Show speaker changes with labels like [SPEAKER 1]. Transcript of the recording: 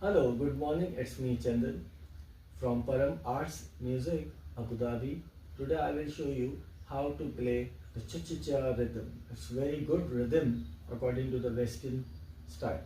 [SPEAKER 1] Hello, good morning. It's me Chandan from Param Arts Music, Abu Dhabi. Today I will show you how to play the cha-cha-cha rhythm. It's very good rhythm according to the Western style.